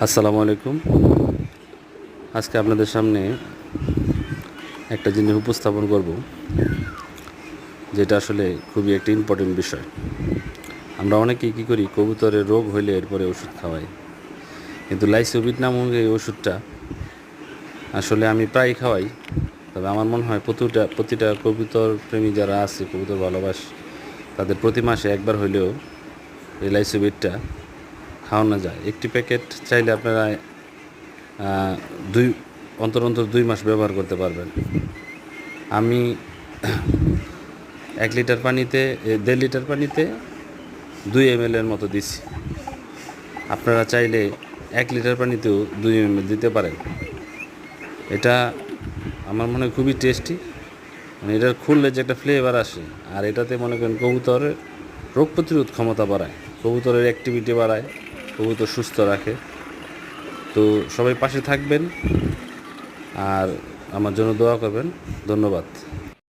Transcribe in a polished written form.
আসসালামু আলাইকুম। আজকে আপনাদের সামনে একটা জিনিস উপস্থাপন করব, যেটা আসলে খুবই একটা ইম্পর্টেন্ট বিষয়। আমরা অনেকেই কী করি, কবুতরের রোগ হইলে এরপরে ওষুধ খাওয়াই, কিন্তু লাইসোবিট নামক এই ওষুধটা আসলে আমি প্রায় খাওয়াই। তবে আমার মনে হয় প্রতিটা কবুতর প্রেমী যারা আছে, কবুতর ভালোবাসে, তাদের প্রতি মাসে একবার হইলেও এই লাইসোবিটটা খাওয়ানো যায়। একটি প্যাকেট চাইলে আপনারা দুই অন্তর 2 মাস ব্যবহার করতে পারবেন। আমি 1 লিটার পানিতে 1.5 লিটার পানিতে 2 ml এর মতো দিছি। আপনারা চাইলে 1 লিটার পানিতেও 2 ml দিতে পারেন। এটা আমার মনে হয় খুবই টেস্টি। মানে এটার খুললে যে একটা ফ্লেভার আসে, আর এটাতে মনে করেন কবুতরের রোগ প্রতিরোধ ক্ষমতা বাড়ায়, কবুতরের অ্যাক্টিভিটি বাড়ায়, কবুতর সুস্থ রাখে। তো সবাই পাশে থাকবেন আর আমার জন্য দোয়া করবেন। ধন্যবাদ।